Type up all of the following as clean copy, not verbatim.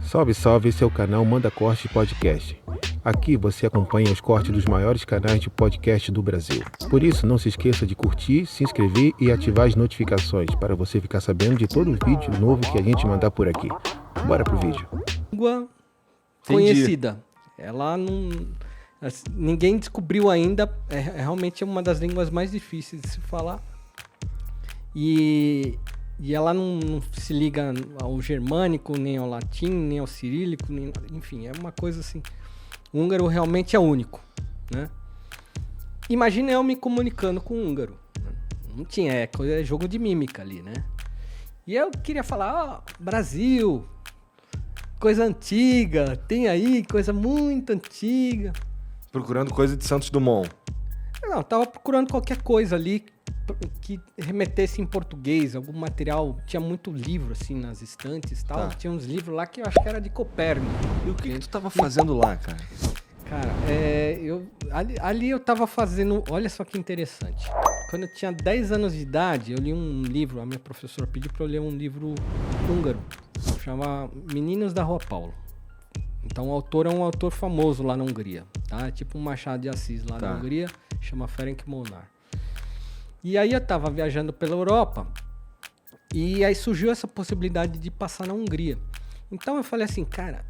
Salve, salve, esse é o canal Manda Corte Podcast. Aqui você acompanha os cortes dos maiores canais de podcast do Brasil. Por isso, não se esqueça de curtir, se inscrever e ativar as notificações para você ficar sabendo de todo vídeo novo que a gente mandar por aqui. Bora pro vídeo. Língua conhecida. Ela não... Ninguém descobriu ainda. É realmente uma das línguas mais difíceis de se falar. E ela não se liga ao germânico, nem ao latim, nem ao cirílico, enfim, é uma coisa assim. O húngaro realmente é único, né? Imagina eu me comunicando com o húngaro. Não tinha, é jogo de mímica ali, né? E eu queria falar, Brasil, coisa antiga, tem aí coisa muito antiga. Procurando coisa de Santos Dumont. Não, tava procurando qualquer coisa ali que remetesse em português, algum material. Tinha muito livro, assim, nas estantes e tal. Tá. Tinha uns livros lá que eu acho que era de Copérnico. E o que tu tava fazendo lá, cara? Cara, ali eu tava fazendo... Olha só que interessante. Quando eu tinha 10 anos de idade, eu li um livro. A minha professora pediu pra eu ler um livro húngaro. Chama Meninos da Rua Paulo. Então o autor é um autor famoso lá na Hungria. Tá? É tipo um Machado de Assis lá na Hungria. Chama Ferenc Molnár. E aí eu tava viajando pela Europa e aí surgiu essa possibilidade de passar na Hungria. Então eu falei assim, cara,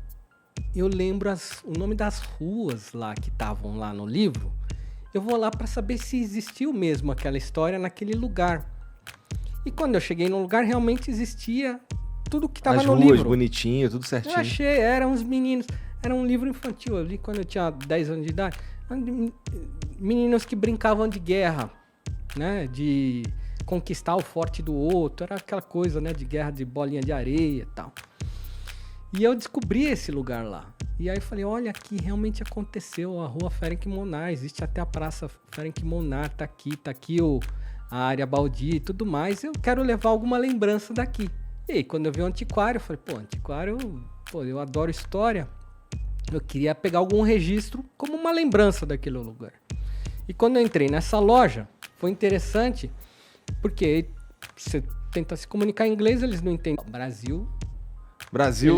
eu lembro o nome das ruas lá que estavam lá no livro. Eu vou lá para saber se existiu mesmo aquela história naquele lugar. E quando eu cheguei no lugar, realmente existia tudo que tava no livro. As ruas bonitinho, tudo certinho. Eu achei, eram uns meninos, era um livro infantil. Eu li quando eu tinha 10 anos de idade. Meninos que brincavam de guerra, né, de conquistar o forte do outro, era aquela coisa, né, de guerra de bolinha de areia e tal. E eu descobri esse lugar lá. E aí eu falei, olha, aqui realmente aconteceu, a rua Ferenc Molnár, existe até a praça Ferenc Molnár, tá aqui a área baldia e tudo mais, eu quero levar alguma lembrança daqui. E aí, quando eu vi o antiquário, eu falei, eu adoro história, eu queria pegar algum registro como uma lembrança daquele lugar. E quando eu entrei nessa loja, foi interessante, porque você tenta se comunicar em inglês, eles não entendem. Brasil,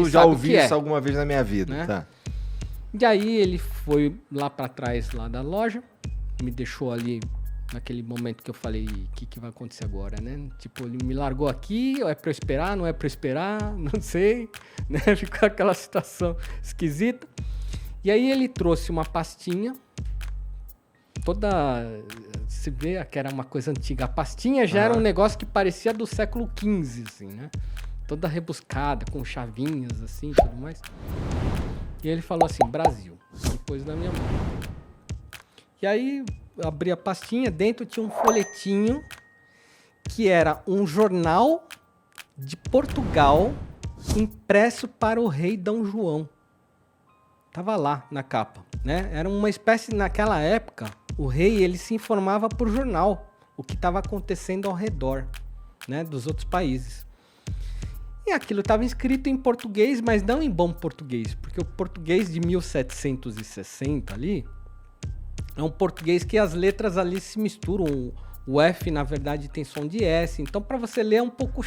já ouvi isso alguma vez na minha vida, né? Tá. E aí ele foi lá pra trás lá da loja, me deixou ali naquele momento que eu falei, o que vai acontecer agora, né? Tipo, ele me largou aqui, é pra eu esperar, não é pra eu esperar, não sei, né? Ficou aquela situação esquisita. E aí ele trouxe uma pastinha, toda... Se vê que era uma coisa antiga. A pastinha já era um negócio que parecia do século XV, assim, né? Toda rebuscada, com chavinhas, assim, e tudo mais. E ele falou assim, Brasil. Depois da minha mão. E aí, eu abri a pastinha, dentro tinha um folhetinho que era um jornal de Portugal impresso para o rei Dom João. Tava lá na capa, né? Era uma espécie, naquela época, o rei, ele se informava por jornal o que estava acontecendo ao redor, né, dos outros países. E aquilo estava escrito em português, mas não em bom português, porque o português de 1760 ali é um português que as letras ali se misturam. O F, na verdade, tem som de S. Então, para você ler é um pouco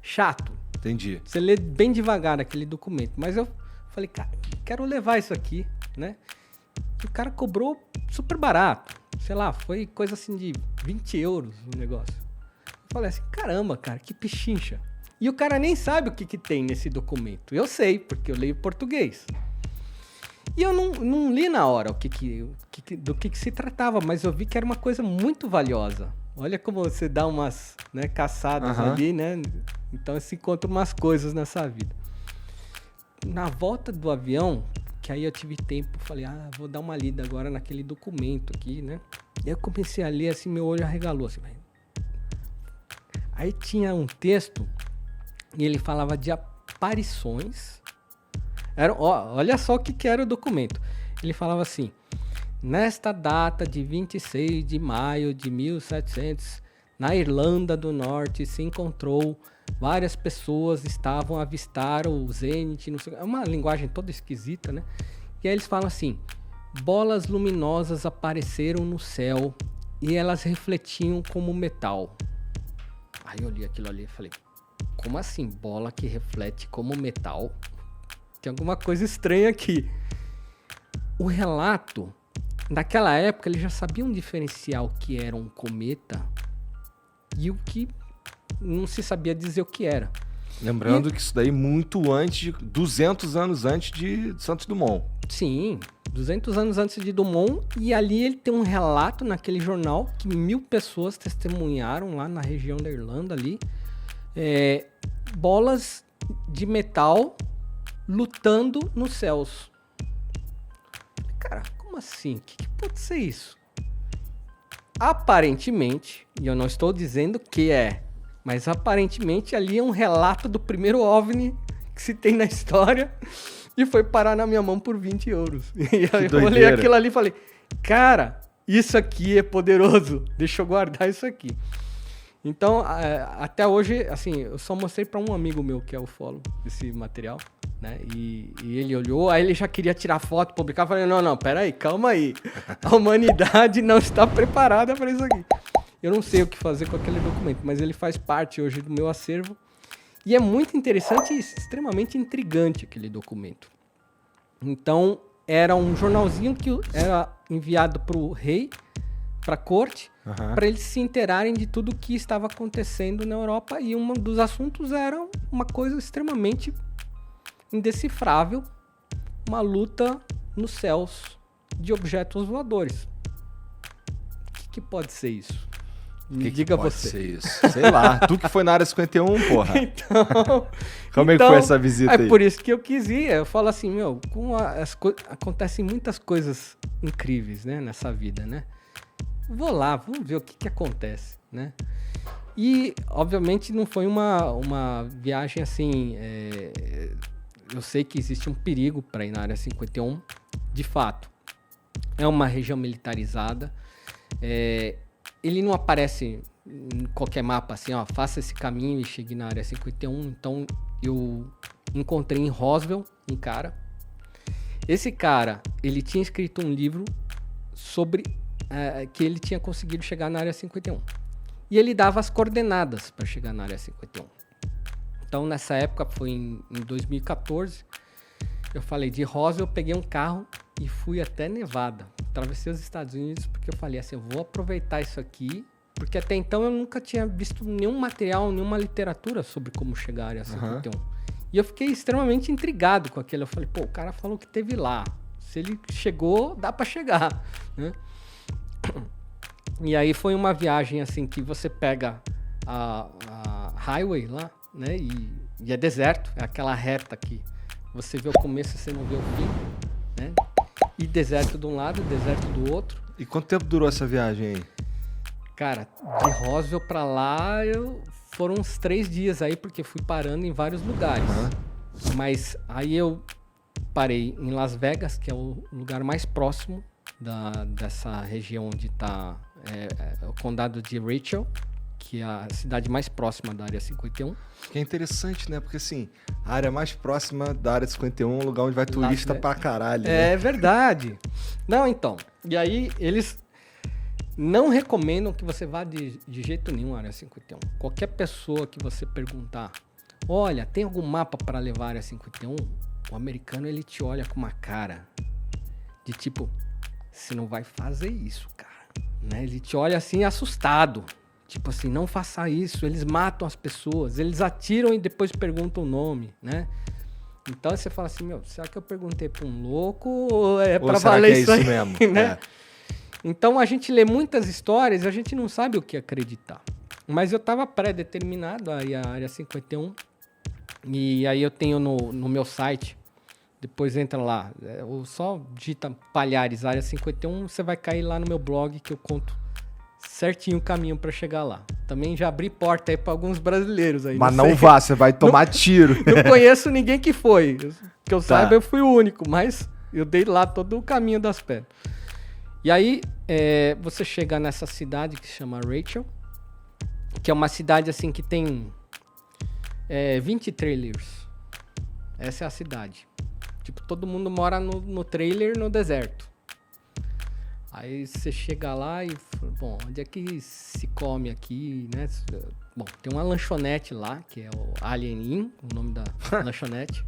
chato. Entendi. Você lê bem devagar aquele documento. Mas eu falei, cara, quero levar isso aqui, né? E o cara cobrou super barato. Sei lá, foi coisa assim de 20 euros o negócio. Eu falei assim, caramba, cara, que pichincha. E o cara nem sabe o que tem nesse documento. Eu sei, porque eu leio português. E eu não li na hora do que se tratava, mas eu vi que era uma coisa muito valiosa. Olha como você dá umas, né, caçadas ali, né? Então você encontra umas coisas nessa vida. Na volta do avião, que aí eu tive tempo, falei, vou dar uma lida agora naquele documento aqui, né? E eu comecei a ler, assim, meu olho arregalou, assim. Aí tinha um texto, e ele falava de aparições. Olha só o que era o documento. Ele falava assim, nesta data de 26 de maio de 1700, na Irlanda do Norte, se encontrou... Várias pessoas estavam a avistar o zênite, não sei, é uma linguagem toda esquisita, né? E aí eles falam assim, bolas luminosas apareceram no céu e elas refletiam como metal. Aí eu li aquilo ali e falei, como assim bola que reflete como metal? tem alguma coisa estranha aqui. O relato, naquela época, eles já sabiam diferenciar o que era um cometa e o que não se sabia dizer o que era. Lembrando que isso daí muito antes, 200 anos antes de Santos Dumont. Sim, 200 anos antes de Dumont, e ali ele tem um relato naquele jornal que 1000 pessoas testemunharam lá na região da Irlanda ali, bolas de metal lutando nos céus. Cara, como assim? O que pode ser isso? Aparentemente, e eu não estou dizendo que mas aparentemente ali é um relato do primeiro OVNI que se tem na história e foi parar na minha mão por 20 euros. E aí eu olhei aquilo ali e falei, cara, isso aqui é poderoso, deixa eu guardar isso aqui. Então, até hoje, assim, eu só mostrei para um amigo meu que é ufólogo, esse material, né? E ele olhou, aí ele já queria tirar foto, publicar, eu falei, não, peraí, calma aí. A humanidade não está preparada para isso aqui. Eu não sei o que fazer com aquele documento, mas ele faz parte hoje do meu acervo. E é muito interessante e extremamente intrigante aquele documento. Então, era um jornalzinho que era enviado para o rei, para a corte, para eles se inteirarem de tudo o que estava acontecendo na Europa. E um dos assuntos era uma coisa extremamente indecifrável, uma luta nos céus de objetos voadores. O que pode ser isso? Me diga pode você. Ser isso? Sei lá. Tu que foi na área 51, porra. Então, como é que foi essa visita aí? É por isso que eu quis ir. Eu falo assim, acontecem muitas coisas incríveis, né, nessa vida, né? Vou lá, vamos ver o que acontece, né? E, obviamente, não foi uma viagem assim... eu sei que existe um perigo para ir na área 51, de fato. É uma região militarizada. Ele não aparece em qualquer mapa assim, ó, faça esse caminho e chegue na área 51. Então, eu encontrei em Roswell um cara. Esse cara, ele tinha escrito um livro sobre que ele tinha conseguido chegar na área 51. E ele dava as coordenadas para chegar na área 51. Então, nessa época, foi em 2014, eu falei de Roswell, eu peguei um carro e fui até Nevada. Atravessei os Estados Unidos porque eu falei assim, eu vou aproveitar isso aqui, porque até então eu nunca tinha visto nenhum material, nenhuma literatura sobre como chegar à área 51. E eu fiquei extremamente intrigado com aquilo. Eu falei, pô, o cara falou que teve lá. Se ele chegou, dá para chegar, né? E aí foi uma viagem assim que você pega a highway lá, né? E é deserto, é aquela reta que você vê o começo e você não vê o fim, né? E deserto de um lado, deserto do outro. E quanto tempo durou essa viagem aí? Cara, de Roswell pra lá, foram uns 3 dias aí, porque fui parando em vários lugares. Mas aí eu parei em Las Vegas, que é o lugar mais próximo dessa região onde está o condado de Rachel, que é a cidade mais próxima da área 51. Que é interessante, né? Porque assim, a área mais próxima da área 51 é um lugar onde vai turista pra caralho. É né? verdade. Não, então. E aí, eles não recomendam que você vá de jeito nenhum à área 51. Qualquer pessoa que você perguntar, olha, tem algum mapa para levar à área 51? O americano, ele te olha com uma cara de tipo, você não vai fazer isso, cara. Né? Ele te olha assim, assustado. Tipo assim, não faça isso, eles matam as pessoas, eles atiram e depois perguntam o nome, né? Então você fala assim, será que eu perguntei para um louco ou é para valer isso aí, mesmo? Né? Então a gente lê muitas histórias e a gente não sabe o que acreditar. Mas eu estava pré-determinado a ir à área 51 e aí eu tenho no meu site, depois entra lá, ou só digita Palhares, área 51, você vai cair lá no meu blog que eu conto certinho o caminho para chegar lá. Também já abri porta aí para alguns brasileiros aí. Mas não vá, você vai tomar tiro. Não conheço ninguém que foi. Que eu saiba, eu fui o único, mas eu dei lá todo o caminho das pedras. E aí, você chega nessa cidade que se chama Rachel, que é uma cidade assim que tem 20 trailers. Essa é a cidade. Tipo, todo mundo mora no trailer no deserto. Aí você chega lá e, bom, onde é que se come aqui, né? Bom, tem uma lanchonete lá, que é o Alien Inn, o nome da lanchonete.